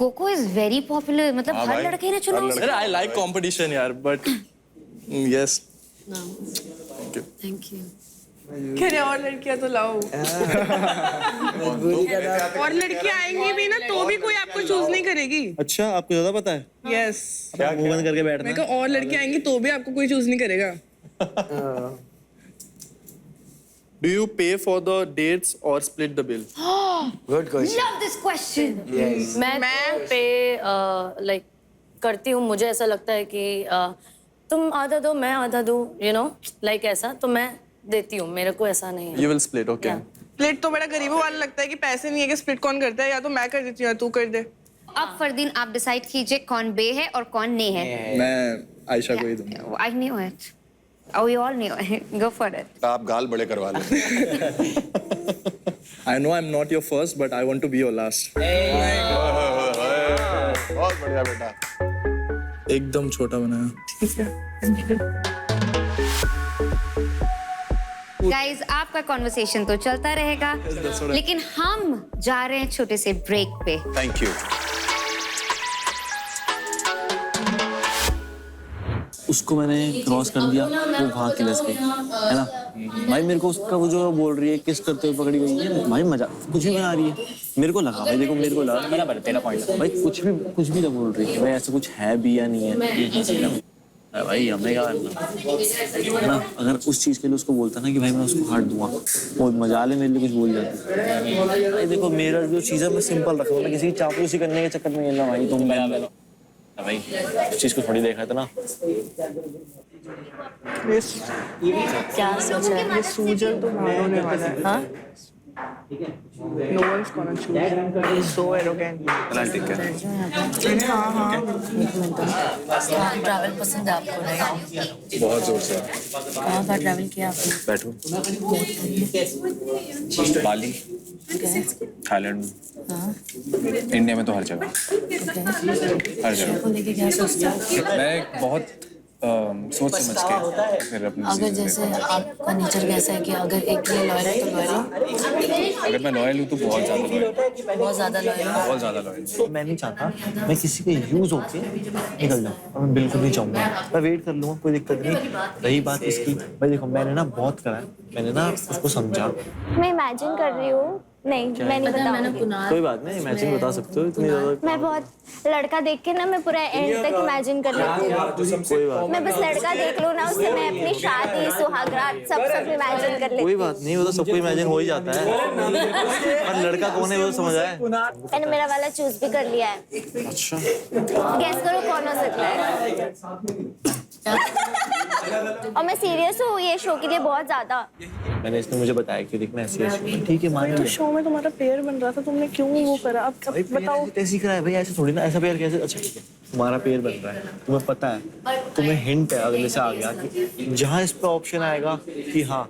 Coco is very popular. मतलब हाँ हर भाई, लड़के ने चुना उसे. आई लाइक कंपटीशन यार, बट यस. Thank you. कह रहे और लड़कियां तो लाओ. और लड़कियां आएंगी भी ना तो भी कोई आपको चूज नहीं करेगी. अच्छा, आपको ज्यादा पता है? यस. मुंह बंद करके बैठना. मैं कहा और लड़कियां आएंगी तो भी आपको कोई चूज नहीं करेगा. Do you pay for the dates or split the bill? Good question. Love this question. Yes. मैं पे लाइक करती हूँ. मुझे ऐसा लगता है कि तुम आधा दो मैं आधा दूँ, यू नो, लाइक ऐसा तो मैं देती हूँ. मेरे को ऐसा नहीं है. You will split, okay? Split तो बड़ा गरीबों वाला लगता है कि पैसे नहीं है कि स्प्लिट कौन करता है. या तो मैं कर देती हूँ या तू कर दे. अब फरदीन आप डिसाइड कीजिए कौन बे है और कौन ने है. मैं आयशा को ही दूंगा. I knew it. Oh, we all knew it. Go for it. आप गाल बड़े करवा लो. I know I'm not your first, but I want to be your last. बहुत बढ़िया बेटा. एकदम छोटा बनाया. Guys, आपका कॉन्वर्सेशन तो चलता रहेगा, लेकिन हम जा रहे हैं छोटे से ब्रेक पे. Thank you. उसको मैंने क्रॉस कर दिया, वो वहाँ किलस गई, है ना भाई. मेरे को उसका वो जो बोल रही है किस करते हुए पकड़ी गई है भाई, मजा कुछ भी बना रही है. मेरे को लगा भाई, देखो मेरे को लगा बराबर तेरा पॉइंट भाई. कुछ भी ना बोल रही है भाई, ऐसा कुछ है भी या नहीं है भाई. हमने क्या करना है ना. अगर उस चीज के लिए उसको बोलता ना कि भाई मैं उसको हाथ दूंगा, वो मजा ले मेरे लिए कुछ बोल जाती भाई. देखो मेरा जो चीज है मैं सिंपल रखूंगा. मैं किसी की चापलूसी करने के चक्कर में नहीं भाई. तुम मैं भाई उस चीज को थोड़ी देखा था ना. क्या सोचा है? ये सूजन तो बाहर होने वाला है. हाँ? No one's gonna choose. He's so arrogant. Travel पसंद है आपको, राइट? बहुत जोर से. कहाँ का ट्रैवल किया आपने? बैठो. बाली, थाईलैंड, इंडिया में तो हर जगह, हर जगह. को लेके क्या सोचते हो? मैं बहुत सोच समझ के फिर अपनी अगर जैसे आपका नेचर कैसा है कि अगर एक के लिए लॉयल है तो लॉयल हो? अगर मैं लॉयल हूँ तो बहुत ज़्यादा लॉयल. बहुत ज़्यादा लॉयल हो? बहुत ज़्यादा लॉयल. मैं नहीं चाहता मैं किसी के यूज होके निकल जाऊँ, और मैं बिल्कुल नहीं चाहूँगा. मैं वेट कर लूँगा, कोई दिक्कत नहीं. रही बात इसकी, भाई देखो मैंने ना बहुत करा है. मैंने ना उसको समझा. मैं इमेजिन कर रही हूँ. नहीं, मैं नहीं बताऊंगी. कोई बात नहीं, इमेजिन बता सकते हो. इतनी ज़्यादा मैं बहुत लड़का देख के ना मैं पूरा एंड तक इमेजिन कर लेती हूँ. कोई बात मैं बस लड़का देख लूँ ना, उससे मैं अपनी शादी, सुहागरात सब इमेजिन कर लेती कोई हूँ. बात नहीं, वो तो सबको इमेजिन हो ही जाता है. पर लड़का कौन है वो समझ आए. मैंने मेरा वाला चूज भी कर लिया है. अच्छा, गेस करो कौन हो सकता है. और मैं सीरियस हूँ ये शो के लिए बहुत ज्यादा। मैंने इसने मुझे बताया कि देखना ऐसी ऐसी ठीक है मान तो शो में तुम्हारा पेयर बन रहा था, तुमने क्यों वो करा? अब बताओ। ऐसे ही कराया भाई, ऐसे थोड़ी ना, ऐसा पेयर कैसे? अच्छा ठीक है तुम्हारा पेयर बन रहा है, तुम्हें पता है, तुम्हें हिंट है अगले से आ गया कि जहाँ इस पे ऑप्शन आएगा कि हाँ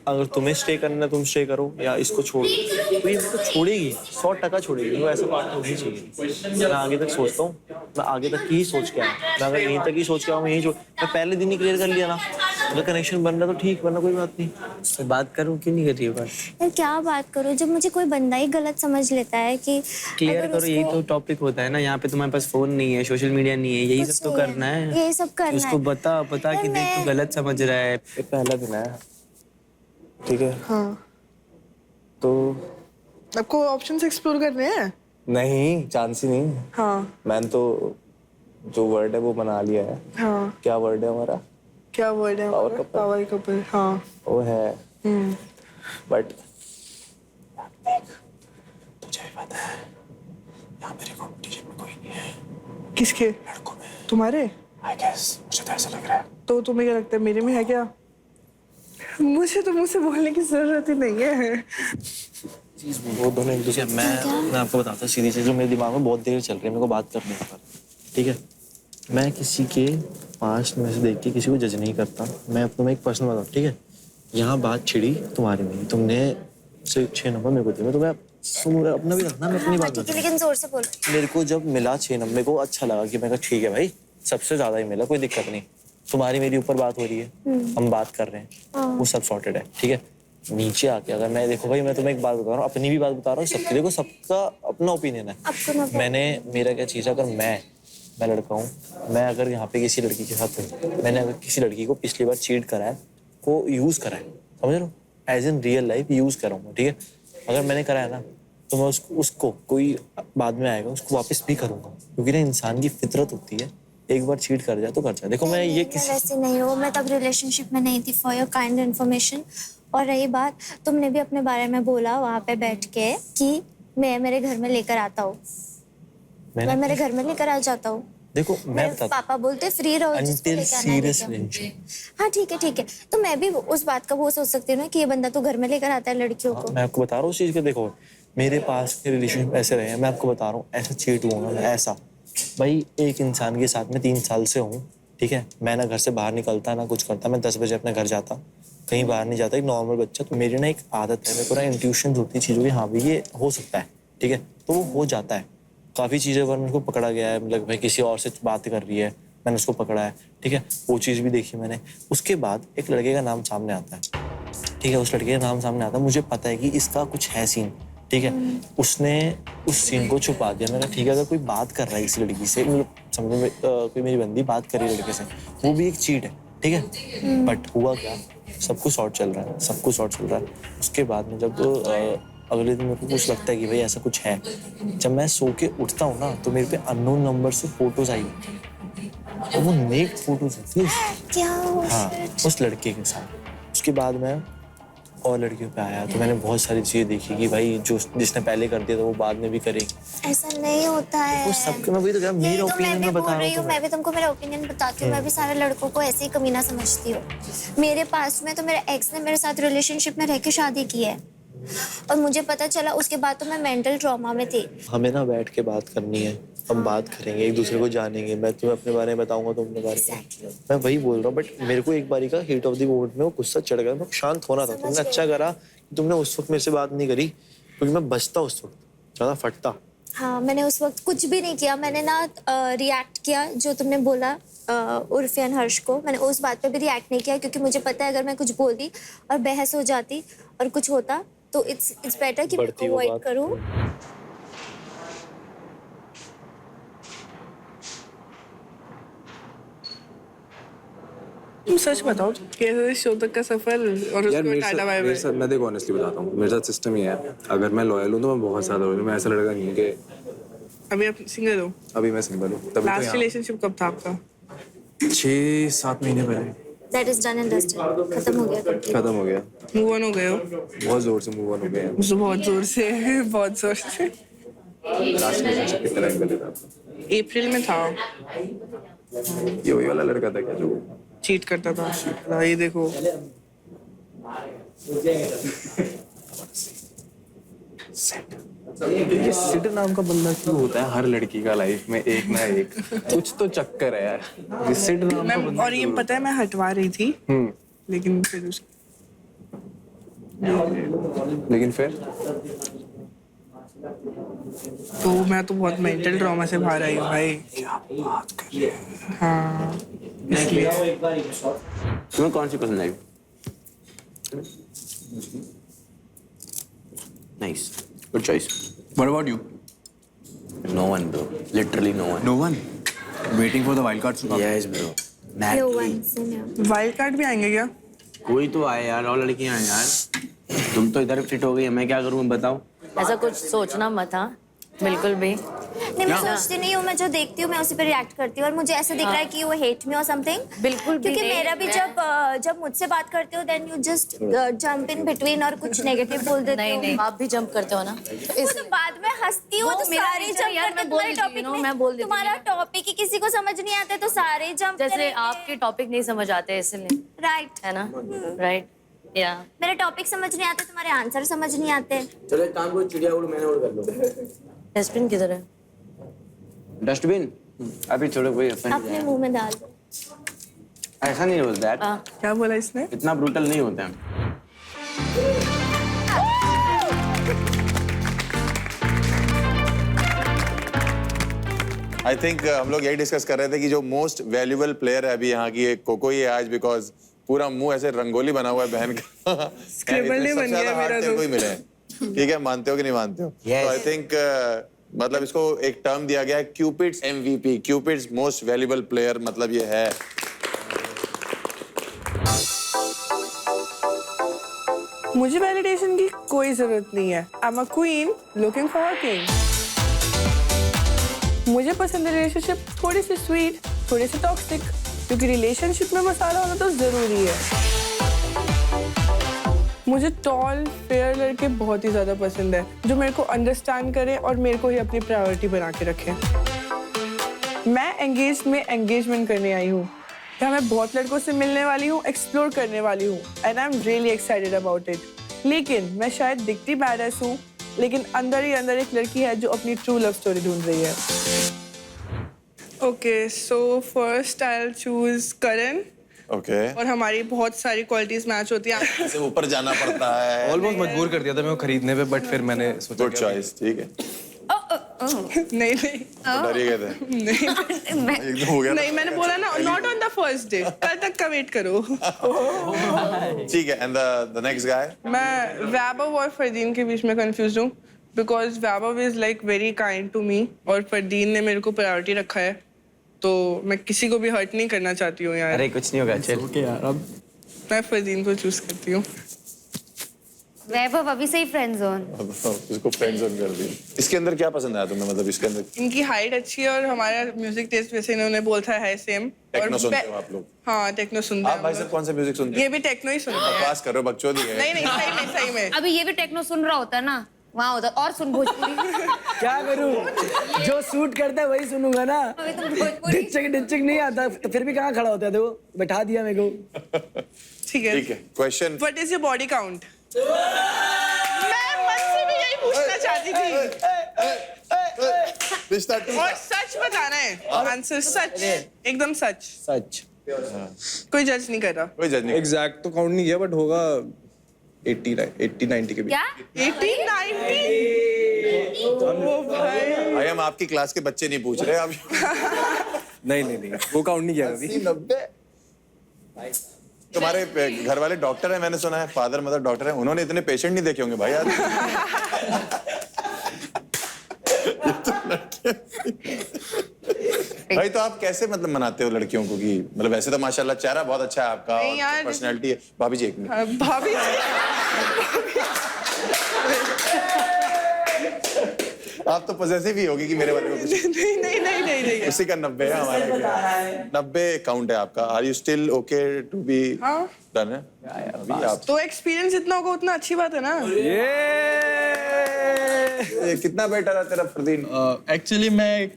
अगर तुम्हें स्टे करना है तुम स्टे करो या इसको छोड़ो, तो ये तो छोड़ेगी, 100% छोड़ेगी। वो ऐसा बात होनी चाहिए। मैं आगे तक सोचता हूँ, मैं आगे तक ही सोच के आया, मैं अगर यहीं तक ही सोच के आऊँ यहीं मैं पहले दिन ही क्लियर कर लिया ना, अगर कनेक्शन बन रहा तो ठीक, वरना कोई बात नहीं। उससे बात करूँ क्यों नहीं कर रही है बात? यार क्या बात करूँ जब मुझे कोई बंदा ही गलत समझ लेता है कि क्लियर अगर करो, यही तो टॉपिक होता है ना। यहाँ पे तुम्हारे पास फोन नहीं है, सोशल मीडिया नहीं है, यही सब तो करना है। यही सब करना उसको है। बता कि देख तू गलत समझ रहा है। ये पहला दिन है ठीक है। हाँ, तो आपको ऑप्शंस एक्सप्लोर करने हैं? नहीं, चांस ही नहीं। हाँ मैंने तो जो वर्ड है वो बना लिया है। हाँ, क्या वर्ड है हमारा? क्या वर्ड है? Power couple। Power couple. हाँ। वो है बट तुझे भी पता है यहाँ मेरे कॉम्पिटिशन में कोई नहीं है। किसके? लड़कों में। तुम्हारे? आई गेस मुझे तो ऐसा लग रहा है। तो तुम्हें क्या लगता है मेरे में है क्या? मुझे तो मुझसे बोलने की जरूरत ही नहीं है। वो दोनों एक दूसरे मैं आपको बताता हूँ सीधी चीज जो मेरे दिमाग में बहुत देर चल रही है, मेरे को बात करने पर ठीक है। मैं किसी के पास्ट में से देख के किसी को जज नहीं करता, मैं अब तुम्हें एक पर्सनल बताऊँ ठीक है। यहाँ बात छिड़ी तुम्हारी में, तुमने सिर्फ 6 नंबर मेरे को दिए, मैं तुम्हें सुन अपना भी रखना, मैं अपनी बात ठीक है लेकिन जोर से बोलो। मेरे को जब मिला 6 नंबर को अच्छा लगा कि मैं कहा ठीक है भाई सबसे ज्यादा ही मिला, कोई दिक्कत नहीं। तुम्हारी मेरी ऊपर बात हो रही है, हम बात कर रहे हैं, वो सब सॉर्टेड है ठीक है। नीचे आके अगर मैं देखो भाई मैं तुम्हें एक बात बता रहा हूँ, अपनी भी बात बता रहा हूँ, सबकी देखो सबका अपना ओपिनियन है। मैंने मेरा क्या चीज़ है, अगर मैं लड़का हूँ, मैं अगर यहाँ पे किसी लड़की के साथ हूँ, मैंने अगर किसी लड़की को पिछली बार चीट करा है, को यूज़ करा है, समझ रहे हो, as in real life use कराऊंगा ठीक है। अगर मैंने करा है ना तो मैं उसको कोई बाद में आएगा उसको वापस भी करूंगा, क्योंकि ना इंसान की फितरत होती है, एक बार चीट कर जाए तो कर जाए। देखो मैं ये किसी वैसे नहीं हूँ, मैं तब रिलेशनशिप में नहीं थी, फॉर योर काइंड इन्फॉर्मेशन। और रही बात, तुमने भी अपने बारे में बोला वहाँ पे बैठ के कि मैं मेरे घर में लेकर आता हूँ, मैं मेरे घर में लेकर आ जाता हूँ। देखो मैं बताता पापा बोलते फ्री रहो, जिसको until लेकर आना है serious लेकर। relationship। हाँ ठीक है, तो मैं भी उस बात का वो सोच सकती हूँ ना कि ये बंदा तो घर में लेकर आता है लड़कियों को। मैं आपको बता रहा हूँ उस चीज़ का। देखो मेरे पास के रिलेशनशिप ऐसे रहे हैं, मैं आपको बता रहा हूँ, ऐसा चीट हुआ ना ऐसा भाई एक इंसान के साथ में 3 साल से हूँ ठीक है। मैं ना घर से बाहर निकलता ना कुछ करता, मैं 10 बजे अपने घर जाता, कहीं बाहर नहीं जाता, एक नॉर्मल बच्चा। तो मेरी ना एक आदत है, मेरे को ना इंट्यूशन होती है चीज़ों की, हाँ भाई ये हो सकता है ठीक है, तो वो हो जाता है। काफ़ी चीज़ें पर मेरे को पकड़ा गया है, मतलब भाई किसी और से बात कर रही है, मैंने उसको पकड़ा है ठीक है, वो चीज़ भी देखी मैंने। उसके बाद एक लड़के का नाम सामने आता है ठीक है, उस लड़के का नाम सामने आता है, मुझे पता है कि इसका कुछ है सीन ठीक है। उसने उस सीन को छुपा दिया। मैंने ठीक है अगर कोई बात कर रहा है इसी लड़की से, मतलब समझो कोई मेरी बंदी बात कर रही है लड़के से, वो भी एक चीट है ठीक है। बट हुआ क्या, सब कुछ शॉर्ट चल रहा है, सब कुछ शॉर्ट चल रहा है। उसके बाद में जब अगले दिन मेरे को कुछ लगता है कि भाई ऐसा कुछ है, जब मैं सो के उठता हूँ ना तो मेरे पे अननोन नंबर से फोटोज आई, और वो नेक फोटोज थी हाँ उस लड़के के साथ। उसके बाद मैं और लड़कियों पे आया तो मैंने बहुत सारी चीजें देखी कि भाई जो जिसने पहले कर दिया था वो बाद में भी करेगी। ऐसा नहीं होता है। वो सबके मैं वही तो क्या मेरा ओपिनियन में बता रहा हूँ। मैं भी तुमको मेरा ओपिनियन बताती हूँ। मैं भी सारे लड़कों को ऐसे ही कमीना समझती हूँ। मेरे पास में तो मेरे एक्स ने मेरे साथ रिलेशनशिप में रह के शादी की है, और मुझे पता चला उसके बाद तो मैं मेंटल ट्रॉमा में थी। हमें ना बैठ के बात करनी है, हम बात करेंगे, एक दूसरे को जानेंगे, मैं तुम्हें अपने बारे में बताऊंगा, तुम अपने बारे में। मैं वही बोल रहा हूँ, बट मेरे को एक बारी का हीट ऑफ द मोमेंट में वो गुस्सा चढ़ गया, मैं शांत होना था। तुमने अच्छा करा कि तुमने उस वक्त मेरे से बात नहीं करी, क्योंकि मैं बचता उस वक्त, ज्यादा फटता। हाँ मैंने उस वक्त कुछ भी नहीं किया, मैंने ना रिएक्ट किया जो तुमने बोला उर्फियन हर्ष को, मैंने उस बात पे भी रिएक्ट नहीं किया, क्योंकि मुझे पता है अगर मैं कुछ बोलती और बहस हो जाती और कुछ होता तो इट्स बेटर कि मैं अवॉइड करूं। तुम सच बताओ कैसे शो तक का सफर और यार उसको टाटा बाय बाय। मैं देखो ऑनेस्टली बताता हूँ, मेरे साथ सिस्टम ये है, अगर मैं लॉयल हूँ तो मैं बहुत ज्यादा लॉयल हूँ। मैं ऐसा लड़का नहीं हूँ कि अभी आप सिंगल हो? अभी मैं सिंगल हूँ। तभी लास्ट रिलेशनशिप कब था आपका? 6-7 महीने पहले that is done and dusted, खत्म हो गया। खत्म हो गया। मूव ऑन हो गए हो? बहुत जोर से मूव ऑन हो गए हैं। बहुत जोर से बहुत जोर से। लास्ट रिलेशनशिप कितना टाइम पहले था? अप्रैल में था। ये वही वाला लड़का था क्या जो चीट करता था। ये देखो ये सिड नाम का बंदा क्यों होता है हर लड़की का लाइफ में एक ना एक? कुछ तो चक्कर है यार। ये सिड नाम का मैं, बंदा और ये क्यों पता है मैं हटवा रही थी लेकिन फिर लेकिन फिर तो मैं तो बहुत मेंटल ट्रॉमा से बाहर आई हूँ भाई। क्या बात कर रहे हैं? हाँ इसलिए तुम्हें कौन सी पसंद आई? Nice, good choice. What about you? No one, bro. Literally no one. No one. Waiting for the wild cards to come. Yes, bro. No one, no. Wild card भी आएंगे क्या? कोई तो आए यार, और लड़कियां हैं यार। तुम तो इधर फिट हो गई, मैं क्या करूं बताओ? ऐसा कुछ सोचना मत, हाँ बिल्कुल भी। नहीं मैं सोचती नहीं हूँ, मैं जो देखती हूँ मैं उसी पे रिएक्ट करती हूँ और मुझे ऐसा दिख रहा है कि वो हेट मी और समथिंग। बिल्कुल भी क्योंकि नहीं, मेरा भी जब मुझसे बात करते हो then you just jump in between और कुछ नेगेटिव बोल देते हो। नहीं नहीं, आप भी जंप करते हो ना, तो बाद में हंसती हूँ वो तो मेरा सारे nature जंप यार, करते मैं बोल तुम्हारे देती हूँ, टॉपिक you know, में। मैं बोल देती हूँ। तुम्हारा टॉपिक ही किसी को समझ नहीं आता तो सारे जंप जैसे आपके टॉपिक नहीं समझ आते इसलिए, राइट है ना? राइट या मेरे टॉपिक समझ नहीं आते, तुम्हारे आंसर समझ नहीं आते। चलो एक काम करो, चिड़िया उड़ मैंने उड़ कर लो। डस्टबिन किधर है? डस्टबिन अभी छोड़ो, कोई offend नहीं अपने मुंह में डाल दो। है। ऐसा नहीं होता है, क्या बोला इसने? इतना ब्रूटल नहीं होता है। आई थिंक हम लोग यही डिस्कस कर रहे थे कि जो मोस्ट वैल्यूएबल प्लेयर है अभी यहाँ की एक कोको ही है आज, बिकॉज पूरा मुंह ऐसे रंगोली बना हुआ है बहन का। स्क्रिबल बन गया मेरा तो। कोई मिले, ठीक है, मानते हो कि नहीं मानते हो? तो आई थिंक मतलब इसको एक टर्म दिया गया है cupids MVP, cupids most valuable player, मतलब ये है। मुझे वैलिडेशन की कोई जरूरत नहीं है। I am a queen looking for a king. मुझे पसंद है रिलेशनशिप थोड़ी सी स्वीट, थोड़ी सी टॉक्सिक, क्योंकि रिलेशनशिप में मसाला होना तो जरूरी है। मुझे टॉल फेयर लड़के बहुत ही ज्यादा पसंद है, जो मेरे को अंडरस्टैंड करे और मेरे को ही अपनी प्रायोरिटी बना के रखे। मैं एंगेज में एंगेजमेंट करने आई हूँ, यहाँ मैं बहुत लड़कों से मिलने वाली हूँ, एक्सप्लोर करने वाली हूँ, and I am really excited about it. लेकिन मैं शायद दिखती बैडएस हूँ, लेकिन अंदर ही अंदर एक लड़की है जो अपनी ट्रू लव स्टोरी ढूंढ रही है। Okay, so first I will choose Karan. Okay. और हमारी बहुत सारी क्वालिटीज मैच होती हैं। इसे ऊपर जाना पड़ता है। ऑलमोस्ट मजबूर कर दिया था मैं वो खरीदने पे, बट फिर मैंने सोचा गुड चॉइस, ठीक है। नहीं नहीं डर ही गए थे। नहीं एकदम हो गया नहीं, मैंने बोला ना not on the first day, कल तक का वेट करो। ठीक है। And the next guy? मैं वैभव और फरदीन के बीच में कंफ्यूज हूँ, because Vaibhav is like very kind to me और फरदीन ने मेरे को प्रायोरिटी रखा है, तो मैं किसी को भी हर्ट नहीं करना चाहती हूँ यार। अरे कुछ नहीं होगा, चल। ओके यार, अब मैं फरदीन को चूज करती हूँ। वैभव अभी से ही फ्रेंड जोन। इसको फ्रेंड जोन कर दी। इसके अंदर क्या पसंद आया तुम्हें, मतलब इसके अंदर? इनकी हाइट अच्छी है और हमारा म्यूजिक टेस्ट वैसे इन्होंने बोलता है सेम। टेक्नो सुनते हो आप लोग? हाँ टेक्नो सुनते हैं आप भाई साहब कौन सा म्यूजिक सुनते ये भी टेक्नो ही सुनते हैं। पास करो, बकचोदी है। नहीं नहीं, सही में अभी ये भी टेक्नो सुन रहा होता है ना, वहाँ होता और सुन भोजपुरी। क्या करूं, जो सूट करता है वही सुनूंगा ना। अभी तुम भोजपुरी डिचक नहीं आता तो फिर भी कहाँ खड़ा होता है, तो बैठा दिया मेरे को। ठीक है। ठीक है। Question? What is your body count? मैं मन से भी यही पूछना चाहती थी। रिश्ता और सच बताना है, आंसर सच, एकदम सच। सच। कोई जज नहीं कर रहा। कोई जज नहीं। एग्जैक्ट तो काउंट नहीं किया, बट होगा 80-90 के बीच। क्या 80-90? ओ भाई, भाई हम आपकी क्लास के बच्चे नहीं पूछ रहे अब। नहीं वो काउंट नहीं किया कभी। 90। तुम्हारे घर वाले डॉक्टर हैं, मैंने सुना है, फादर मदर डॉक्टर हैं, उन्होंने इतने पेशेंट नहीं देखे होंगे भाई आज। भाई तो आप कैसे मतलब मनाते हो लड़कियों को कि मतलब वैसे तो माशाल्लाह चेहरा बहुत अच्छा है आपका नहीं और यार। पर्सनैलिटी है। भाभी जी एक मिनट। भाभी आप तो पॉजिटिव ही होगी कि मेरे वाले को कुछ नहीं नहीं नहीं नहीं नहीं। उसी का 90 है हमारे 90 काउंट है आपका। Are you still okay to be हाँ। डन है? अभी आप तो एक्सपीरियंस जितना होगा उतना अच्छी बात है ना। ये कितना बेटर है तेरा फरदीन? एक्चुअली मैं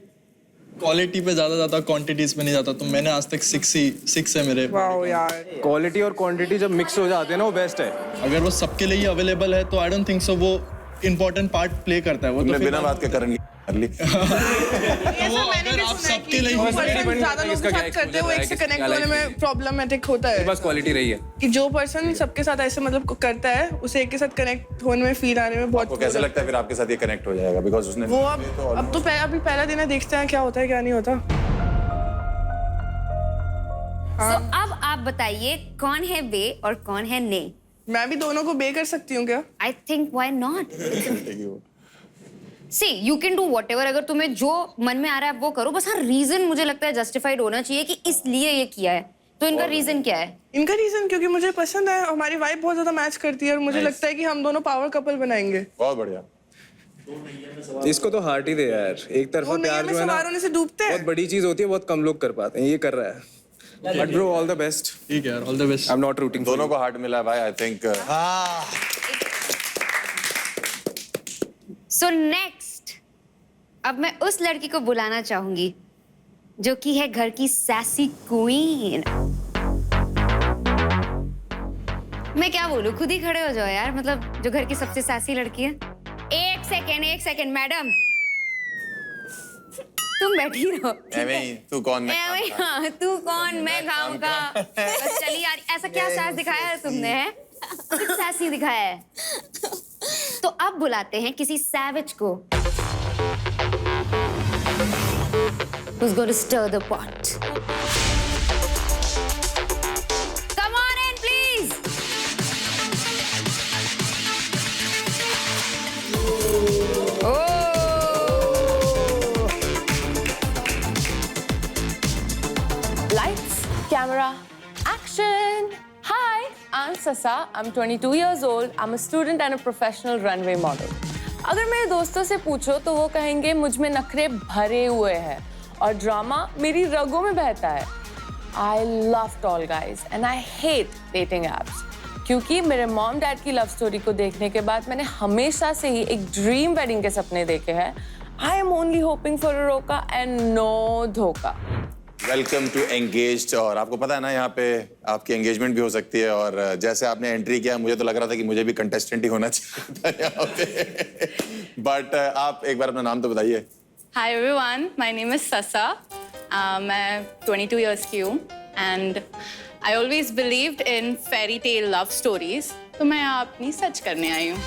क्वालिटी पे ज़्यादा क्वांटिटीज पे नहीं जाता, तो मैंने आज तक 6 है मेरे। वाओ यार, क्वालिटी और क्वांटिटी जब मिक्स हो जाते हैं ना वो बेस्ट है। अगर वो सबके लिए अवेलेबल है तो आई डोंट थिंक सो वो इम्पोर्टेंट पार्ट प्ले करता है वो। तुमने तो बिना बात के करण कर ली। ऐसा मैंने भी सुना है कि जो पर्सन ज्यादा लोगों के साथ करते हैं वो एक से कनेक्ट होने में प्रॉब्लमेटिक होता है। बस क्वालिटी रही है कि जो पर्सन सबके साथ ऐसे मतलब करता है उसे एक के साथ कनेक्ट होने में फील आने में बहुत आपको कैसे लगता है फिर आपके साथ ये कनेक्ट हो जाएगा? बिकॉज उसने वो अब तो अभी पहला दिन है, देखते हैं क्या होता है क्या नहीं होता। So, अब आप बताइए कौन है बे और कौन है ने? मैं भी दोनों को बे कर सकती हूँ क्या? I think why not? See you can do whatever, अगर तुम्हें जो मन में आ रहा है वो करो, बस हाँ रीजन मुझे लगता है जस्टिफाइड होना चाहिए कि इसलिए ये किया है। तो इनका रीजन क्या है? इनका रीजन क्योंकि मुझे पसंद है, हमारी वाइब बहुत ज्यादा मैच करती है और मुझे लगता है कि हम दोनों पावर कपल बनाएंगे। बहुत बढ़िया। इसको तो हार्ट ही दे यार, एक तरफा प्यार जो है ना सवार होने से डूबते हैं। बहुत बड़ी चीज होती है, बहुत कम लोग कर पाते हैं, ये कर रहा है। But bro all the best. ठीक है यार, all the best. I am not routing. दोनों को हार्ट मिला है भाई, आई थिंक। सो नेक्स्ट, अब मैं उस लड़की को बुलाना चाहूंगी जो कि है घर की सैसी क्वीन। मैं क्या बोलूं, खुद ही खड़े हो जाओ यार, मतलब जो घर की सबसे सैसी लड़की है। एक सेकेंड मैडम, तुम बैठी रहो। तू कौन मैं हाँ, तू कौन मैं खाऊं का। बस चली यार, ऐसा क्या सास दिखाया है तुमने? है कुछ सास नहीं दिखाया है। तो अब बुलाते हैं किसी सैवेज को who's going to stir the pot. Come on in, please. Oh. Lights, camera, action! Hi, I'm Sasa. I'm 22 years old. I'm a student and a professional runway model. अगर मेरे दोस्तों से पूछो तो वो कहेंगे मुझ में नखरे भरे हुए हैं और ड्रामा मेरी रगों में बहता है। I love tall guys and I hate dating apps. क्योंकि मेरे मॉम डैड की लव स्टोरी को देखने के बाद मैंने हमेशा से ही एक ड्रीम वेडिंग के सपने देखे हैं। I am only hoping for a रोका and no धोखा। Welcome to engaged. और आपको पता है ना यहाँ पे आपकी एंगेजमेंट भी हो सकती है, और जैसे आपने एंट्री किया मुझे तो लग रहा था कि मुझे भी कंटेस्टेंट ही होना चाहिए था यहाँ पे। बट आप एक बार अपना नाम तो बताइए। Hi everyone, my name is Sasa. मैं 22 years की हूँ and I always believed in fairy tale love stories. तो मैं यहाँ अपनी सच करने आई हूँ।